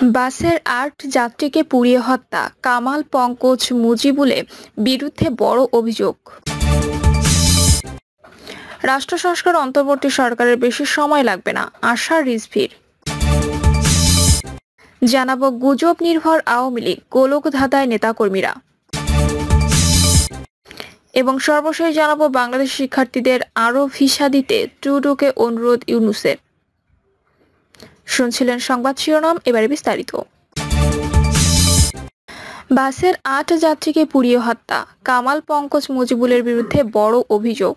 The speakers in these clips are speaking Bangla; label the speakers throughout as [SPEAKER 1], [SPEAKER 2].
[SPEAKER 1] বাসের ৮ যাত্রীকে পুড়িয়ে হত্যা, কামাল, পঙ্কজ, মুজিবুলের বিরুদ্ধে বড় অভিযোগ। রাষ্ট্র সংস্কার অন্তর্বর্তী সরকারের বেশি সময় লাগবে না, আশা রিজভির। জানাবো গুজব নির্ভর আওয়ামী লীগ, গোলকধাঁধায় নেতাকর্মীরা। এবং সর্বশেষ জানাবো বাংলাদেশ শিক্ষার্থীদের আরও ভিসা দিতে ট্রুডোকে অনুরোধ ইউনূসের। শুনছিলেন সংবাদ শিরোনাম, এবারে বিস্তারিত। বাসের ৮ যাত্রীকে পুড়িয়ে হত্যা, কামাল, পঙ্কজ, মুজিবুলের বিরুদ্ধে বড় অভিযোগ।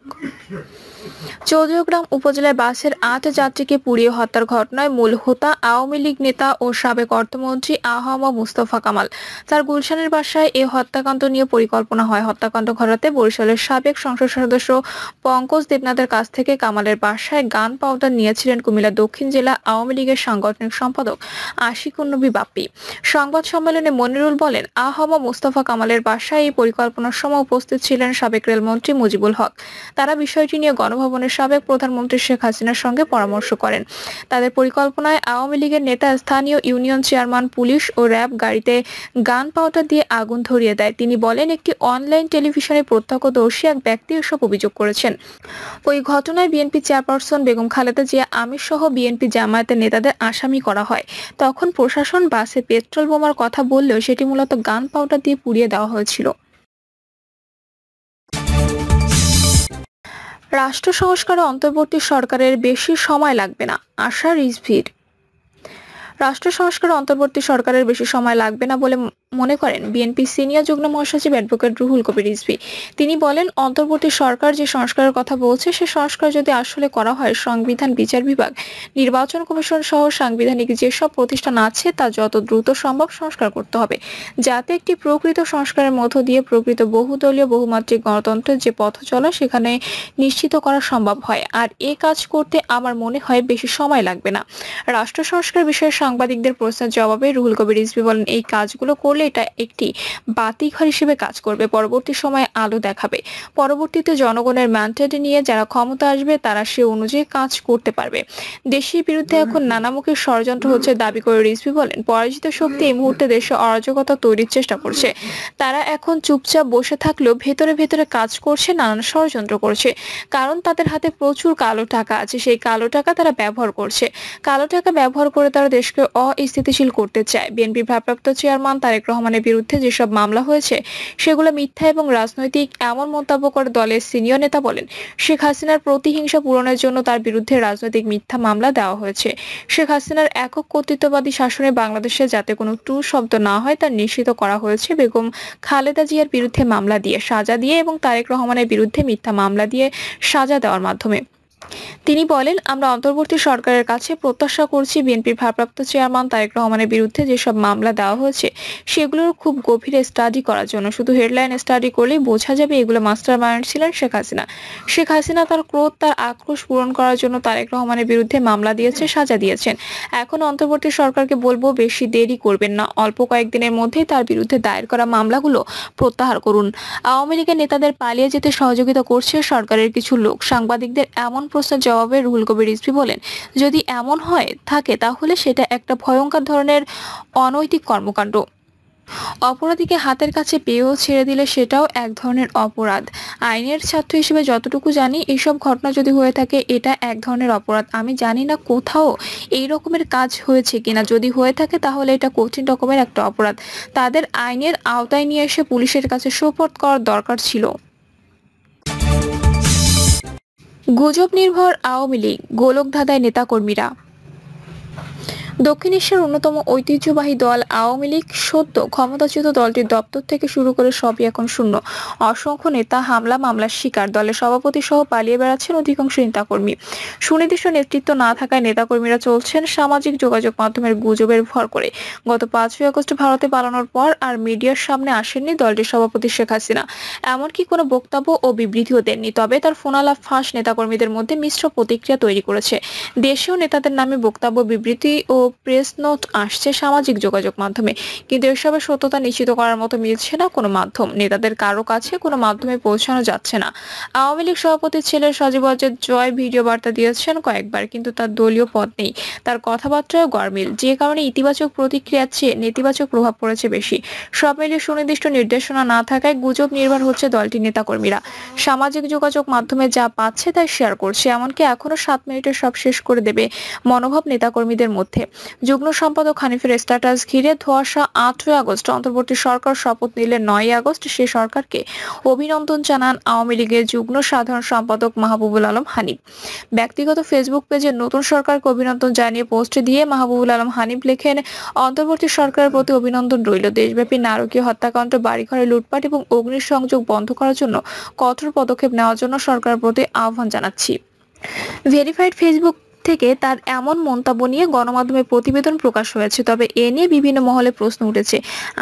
[SPEAKER 1] চৌদ্দগ্রাম উপজেলায় বাসের ৮ যাত্রীকে পুড়িয়ে হত্যার ঘটনায় মূল হোতা আওয়ামী লীগ নেতা ও সাবেক অর্থমন্ত্রী আ.হ.ম মুস্তফা কামাল। তার গুলশানের বাসায় এ হত্যাকাণ্ড নিয়ে পরিকল্পনা হয়। হত্যাকাণ্ড ঘটাতে বরিশালের সাবেক সংসদ সদস্য পঙ্কজ দেবনাথের কাছ থেকে কামালের বাসায় গান পাউডার নিয়েছিলেন কুমিল্লা দক্ষিণ জেলা আওয়ামী লীগের সাংগঠনিক সম্পাদক আশিকুন নবী বাপ্পি। সংবাদ সম্মেলনে মনিরুল বলেন, আ.হ.ম মুস্তফা কামালের বাসায় এই পরিকল্পনার সময় উপস্থিত ছিলেন সাবেক রেলমন্ত্রী মুজিবুল হক। তারা বিষয়টি নিয়ে গণভবনের সাবেক প্রধানমন্ত্রী শেখ হাসিনার সঙ্গে পরামর্শ করেন। তাদের পরিকল্পনায় আওয়ামী লীগের নেতা স্থানীয় ইউনিয়ন চেয়ারম্যান, পুলিশ ও র্যাব গাড়িতে গান পাউডার দিয়ে আগুন ধরিয়ে দেয়। তিনি বলেন, একটি অনলাইন টেলিভিশনে প্রত্যক্ষদর্শী এক ব্যক্তি এসব অভিযোগ করেছেন। ওই ঘটনায় বিএনপি চেয়ারপারসন বেগম খালেদা জিয়া, আমির সহ বিএনপি জামায়াতের নেতাদের আসামি করা হয়। তখন প্রশাসন বাসে পেট্রোল বোমার কথা বললেও সেটি মূলত গান পাউডার দিয়ে পুড়িয়ে দেওয়া হয়েছিল। রাষ্ট্র সংস্কারে অন্তর্বর্তী সরকারের বেশি সময় লাগবে না, আশা রিজভির। রাষ্ট্র সংস্কারে অন্তর্বর্তী সরকারের বেশি সময় লাগবে না বলে মনে করেন বিএনপি সিনিয়র যুগ্ম মহাসচিব অ্যাডভোকেট রুহুল কবির রিজভী। তিনি বলেন, অন্তর্বর্তী সরকার যে সংস্কারের কথা বলছে সে সংস্কার যদি আসলে করা হয়, সংবিধান, বিচার বিভাগ, নির্বাচন কমিশন সহ সাংবিধানিক যেসব প্রতিষ্ঠান আছে তা যত দ্রুত সম্ভব সংস্কার করতে হবে, যাতে একটি প্রকৃত সংস্কারের মধ্য দিয়ে প্রকৃত বহুদলীয় বহুমাত্রিক গণতন্ত্রের যে পথ চলা সেখানে নিশ্চিত করা সম্ভব হয়। আর এ কাজ করতে আমার মনে হয় বেশি সময় লাগবে না। রাষ্ট্র সংস্কার বিষয়ে সাংবাদিকদের প্রশ্নের জবাবে রুহুল কবির রিজভী বলেন, এই কাজগুলো করলে এটা একটি বাতিঘর হিসেবে কাজ করবে, পরবর্তী সময়ে আলো দেখাবে। পরবর্তীতে জনগণের ম্যান্ডেট নিয়ে যারা ক্ষমতা আসবে তারা সে অনুযায়ী কাজ করতে পারবে। দেশের বিরুদ্ধে এখন নানামুখী ষড়যন্ত্র হচ্ছে দাবি করে রিজভী বলেন, পরাজিত শক্তি এই মুহূর্তে দেশে অরাজকতা তৈরির চেষ্টা করছে। তারা এখন চুপচাপ বসে থাকলেও ভেতরে ভেতরে কাজ করছে, নানান ষড়যন্ত্র করছে। কারণ তাদের হাতে প্রচুর কালো টাকা আছে, সেই কালো টাকা তারা ব্যবহার করছে। কালো টাকা ব্যবহার করে তারা দেশকে অস্থিতিশীল করতে চায়। বিএনপির ভারপ্রাপ্ত চেয়ারম্যান তারেক রহমানের বিরুদ্ধে যেসব মামলা হয়েছে সেগুলো মিথ্যা এবং রাজনৈতিক, এমন মন্তব্য করে দলের সিনিয়র নেতা বলেন, শেখ হাসিনার প্রতিহিংসা পূরণের জন্য তার বিরুদ্ধে রাজনৈতিক মিথ্যা মামলা দেওয়া হয়েছে। শেখ হাসিনার একক কর্তৃত্ববাদী শাসনে বাংলাদেশে যাতে কোনো ট্রু শব্দ না হয় তা নিশ্চিত করা হয়েছে বেগম খালেদা জিয়ার বিরুদ্ধে মামলা দিয়ে, সাজা দিয়ে এবং তারেক রহমানের বিরুদ্ধে মিথ্যা মামলা দিয়ে সাজা দেওয়ার মাধ্যমে। তিনি বলেন, আমরা অন্তর্বর্তী সরকারের কাছে প্রত্যাশা করছি বিএনপির ভারপ্রাপ্ত চেয়ারম্যান তারেক রহমানের বিরুদ্ধে যেসব মামলা দেওয়া হয়েছে সেগুলোর খুব গভীরে স্টাডি করার জন্য। শুধু হেডলাইন স্টাডি করলেই বোঝা যাবে এগুলো মাস্টার মাইন্ড ছিলেন শেখ হাসিনা। শেখ হাসিনা তার ক্রোধ, তার আক্রোশ পূরণ করার জন্য তারেক রহমানের বিরুদ্ধে মামলা দিয়েছে, সাজা দিয়েছেন। এখন অন্তর্বর্তী সরকারকে বলবো, বেশি দেরি করবেন না, অল্প কয়েকদিনের মধ্যেই তার বিরুদ্ধে দায়ের করা মামলাগুলো প্রত্যাহার করুন। আওয়ামী লীগের নেতাদের পালিয়ে যেতে সহযোগিতা করছে সরকারের কিছু লোক। সাংবাদিকদের এমন প্রশ্নের জবাবে রুহুল কবির রিজভী বলেন, যদি এমন হয় থাকে তাহলে সেটা একটা ভয়ঙ্কর ধরনের অনৈতিক কর্মকাণ্ড। অপরাধীকে হাতের কাছে পেয়েও ছেড়ে দিলে সেটাও এক ধরনের অপরাধ। আইনের ছাত্র হিসেবে যতটুকু জানি, এইসব ঘটনা যদি হয়ে থাকে এটা এক ধরনের অপরাধ। আমি জানি না কোথাও এই রকমের কাজ হয়েছে কিনা, যদি হয়ে থাকে তাহলে এটা কঠিন রকমের একটা অপরাধ। তাদের আইনের আওতায় নিয়ে এসে পুলিশের কাছে সোপর্দ করার দরকার ছিল। গুজব নির্ভর আওয়ামী লীগ, গোলকধাঁধায় নেতাকর্মীরা। দক্ষিণ এশিয়ার অন্যতম ঐতিহ্যবাহী দল আওয়ামী লীগ সদ্য ক্ষমতাচ্যুত দলটির দপ্তর থেকে শুরু করে সবই এখন শূন্য। অসংখ্য নেতা হামলা মামলার শিকার। দলের সভাপতি সহ পালিয়ে বেড়াচ্ছেন অধিকাংশ নেতাকর্মী। সুনির্দিষ্ট নেতৃত্ব না থাকায় নেতাকর্মীরা চলছেন সামাজিক যোগাযোগ মাধ্যমের গুজবের ভর করে। গত 5ই আগস্ট ভারতে পালানোর পর আর মিডিয়ার সামনে আসেননি দলটির সভাপতি শেখ হাসিনা। এমনকি কোনো বক্তব্য ও বিবৃতিও দেননি। তবে তার ফোনালাপ ফাঁস নেতাকর্মীদের মধ্যে মিশ্র প্রতিক্রিয়া তৈরি করেছে। দেশেও নেতাদের নামে বক্তব্য, বিবৃতি ও প্রেস নোট আসছে সামাজিক যোগাযোগ মাধ্যমে, কিন্তু এসবের সত্যতা নিশ্চিত করার মতো মিলছে না কোনো মাধ্যম। নেতাদের কারো কাছে কোনো মাধ্যমে পৌঁছানো যাচ্ছে না। আওয়ামী লীগ সভাপতির ছেলে সজীব ওয়াজেদ জয় ভিডিও বার্তা দিয়েছেন কয়েকবার, কিন্তু তার দলীয় পদ নেই। তার কথাবার্তায় গরমিল, যে কারণে ইতিবাচক প্রতিক্রিয়ার চেয়ে নেতিবাচক প্রভাব পড়েছে বেশি। সব মিলিয়ে সুনির্দিষ্ট নির্দেশনা না থাকায় গুজব নির্ভর হচ্ছে দলটির নেতাকর্মীরা। সামাজিক যোগাযোগ মাধ্যমে যা পাচ্ছে তাই শেয়ার করছে, এমনকি এখনো 7 মিনিটে সব শেষ করে দেবে মনোভাব নেতাকর্মীদের মধ্যে। যুগ্ম সম্পাদক হানিফের স্ট্যাটাস ঘিরে ধোঁয়াশা। 8ই আগস্ট অন্তর্বর্তী সরকার শপথ নিলে 9ই আগস্ট সে সরকারকে অভিনন্দন জানান আওয়ামী লীগের যুগ্ম সাধারণ সম্পাদক মাহবুবুল আলম হানিফ। ব্যক্তিগত ফেসবুক পেজে নতুন সরকারকে অভিনন্দন জানিয়ে পোস্ট দিয়ে মাহবুবুল আলম হানিফ লেখেন, অন্তর্বর্তী সরকারের প্রতি অভিনন্দন রইল। দেশব্যাপী নারকীয় হত্যাকাণ্ড, বাড়িঘরে লুটপাট এবং অগ্নিসংযোগ বন্ধ করার জন্য কঠোর পদক্ষেপ নেওয়ার জন্য সরকারের প্রতি আহ্বান জানাচ্ছি। ভেরিফাইড ফেসবুক থেকে তার এমন মন্তব্য নিয়ে গণমাধ্যমে প্রতিবেদন প্রকাশ হয়েছে, তবে এ নিয়ে বিভিন্ন মহলে প্রশ্ন উঠেছে,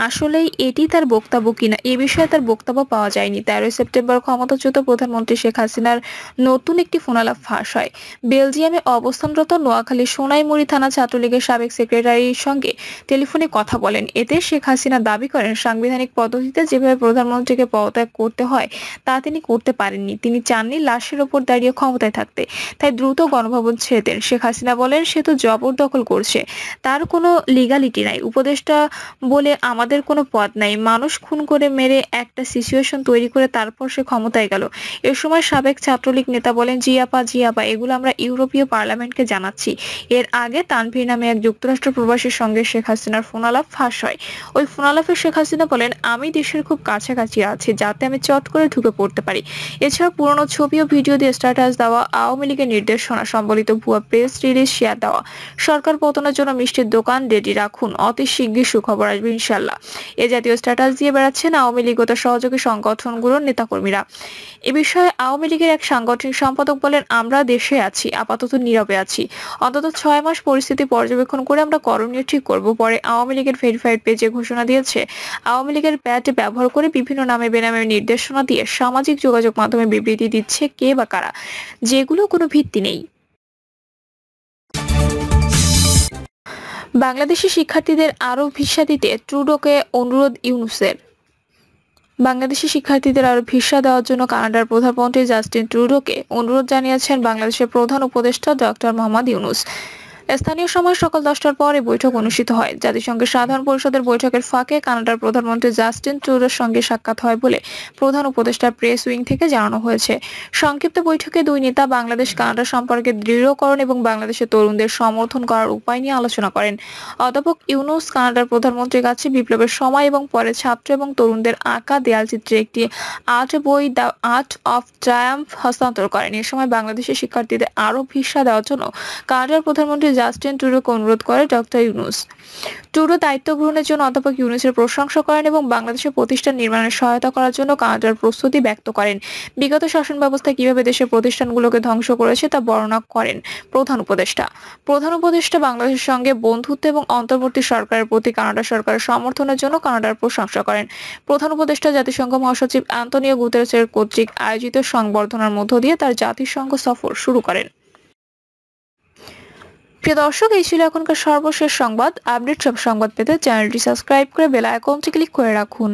[SPEAKER 1] আসলেই এটি তার বক্তব্য কিনা। এ বিষয়ে তার বক্তব্য পাওয়া যায়নি। 13ই সেপ্টেম্বর ক্ষমতাচ্যুত প্রধানমন্ত্রী শেখ হাসিনার নতুন একটি ফোনালাপ ফাঁস হয়। বেলজিয়ামে অবস্থানরত নোয়াখালী সোনাইমুড়ি থানা ছাত্রলীগের সাবেক সেক্রেটারির সঙ্গে টেলিফোনে কথা বলেন। এতে শেখ হাসিনা দাবি করেন, সাংবিধানিক পদ্ধতিতে যেভাবে প্রধানমন্ত্রীকে পদত্যাগ করতে হয় তা তিনি করতে পারেননি। তিনি চাননি লাশের ওপর দাঁড়িয়ে ক্ষমতায় থাকতে, তাই দ্রুত গণভবন ছেড়ে দেন। শেখ হাসিনা বলেন, সে তো জবরদখল করছে, তার কোনো লিগালিটি নাই। উপদেষ্টা বলে আমাদের কোনো পদ নাই। মানুষ খুন করে মেরে একটা সিচুয়েশন তৈরি করে তারপর সে ক্ষমতায় গেল। এ সময় সাবেক ছাত্রলীগ নেতা বলেন, জি আপা, এগুলো আমরা ইউরোপীয় পার্লামেন্টকে জানাচ্ছি। এর আগে তানভীর নামে এক যুক্তরাষ্ট্র প্রবাসীর সঙ্গে শেখ হাসিনার ফোনালাপ ফাঁস হয়। ওই ফোনালাপে শেখ হাসিনা বলেন, আমি দেশের খুব কাছাকাছি আছি, যাতে আমি চট করে ঢুকে পড়তে পারি। এছাড়া পুরনো ছবি ও ভিডিও দিয়ে স্ট্যাটাস দেওয়া, আওয়ামী লীগের নির্দেশনা সম্বলিত ভুয়া প্রেস রিলিজ শেয়ার দেওয়া, সরকার পতনের জন্য মিষ্টির দোকান রেডি রাখুন, অতি শিগগির সুখবর আসবে ইনশাল্লাহ, এ জাতীয় স্ট্যাটাস দিয়ে বেড়াচ্ছেন আওয়ামী লীগ ও তার সহযোগী সংগঠনগুলোর নেতাকর্মীরা। এ বিষয়ে আওয়ামী লীগের এক সাংগঠনিক সম্পাদক বলেন, আমরা দেশে আছি, আপাতত নীরবে আছি। অন্তত 6 মাস পরিস্থিতি পর্যবেক্ষণ করে আমরা করণীয় ঠিক করব। পরে আওয়ামী লীগের ভেরিফাইড পেজে ঘোষণা দিয়েছে, আওয়ামী লীগের প্যাড ব্যবহার করে বিভিন্ন নামে বেনামে নির্দেশনা দিয়ে সামাজিক যোগাযোগ মাধ্যমে বিবৃতি দিচ্ছে কে বা কারা, যেগুলো কোনো ভিত্তি নেই। বাংলাদেশি শিক্ষার্থীদের আরও ভিসা দিতে ট্রুডোকে অনুরোধ ইউনূসের। বাংলাদেশি শিক্ষার্থীদের আরও ভিসা দেওয়ার জন্য কানাডার প্রধানমন্ত্রী জাস্টিন ট্রুডোকে অনুরোধ জানিয়েছেন বাংলাদেশের প্রধান উপদেষ্টা ডক্টর মোহাম্মদ ইউনূস। স্থানীয় সময় সকাল 10টার পর এই বৈঠক অনুষ্ঠিত হয়। জাতিসংঘের সাধারণ পরিষদের বৈঠকের ফাঁকে কানাডার প্রধানমন্ত্রী জাস্টিন ট্রুডোর সঙ্গে সাক্ষাৎ হয় বলে প্রধান উপদেষ্টার প্রেস উইং থেকে জানানো হয়েছে। সংক্ষিপ্ত বৈঠকে দুই নেতা বাংলাদেশ কানাডা সম্পর্কে দৃঢ়করণ এবং বাংলাদেশের তরুণদের সমর্থন করার উপায় নিয়ে আলোচনা করেন। অধ্যাপক ইউনূস কানাডার প্রধানমন্ত্রীর কাছে বিপ্লবের সময় এবং পরে ছাত্র এবং তরুণদের আঁকা দেয়ালচিত্রে একটি আর্ট বই দ্য আর্ট অফ ট্রায়াম্ফ হস্তান্তর করেন। এ সময় বাংলাদেশের শিক্ষার্থীদের আরও ভিসা দেওয়ার জন্য কানাডার প্রধানমন্ত্রী জাস্টিন ট্রুডোকে অনুরোধ করে ডক্টর ইউনূস। ট্রুডো দায়িত্ব গ্রহণের জন্য অধ্যাপক ইউনূসের প্রশংসা করেন এবং বাংলাদেশের প্রতিষ্ঠান নির্মাণে সহায়তা করার জন্য কানাডার প্রস্তুতি ব্যক্ত করেন। বিগত শাসন ব্যবস্থা কিভাবে দেশের প্রতিষ্ঠানগুলোকে ধ্বংস করেছে তা বর্ণনা করেন প্রধান উপদেষ্টা। প্রধান উপদেষ্টা বাংলাদেশের সঙ্গে বন্ধুত্ব এবং অন্তর্বর্তী সরকারের প্রতি কানাডা সরকারের সমর্থনের জন্য কানাডার প্রশংসা করেন। প্রধান উপদেষ্টা জাতিসংঘ মহাসচিব অ্যান্তোনিও গুতেরেসের কর্তৃক আয়োজিত সংবর্ধনার মধ্য দিয়ে তার জাতিসংঘ সফর শুরু করেন। প্রিয় দর্শক, এই ছিল এখনকার সর্বশেষ সংবাদ। আপডেট সব সংবাদ পেতে চ্যানেলটি সাবস্ক্রাইব করে বেল আইকনটি ক্লিক করে রাখুন।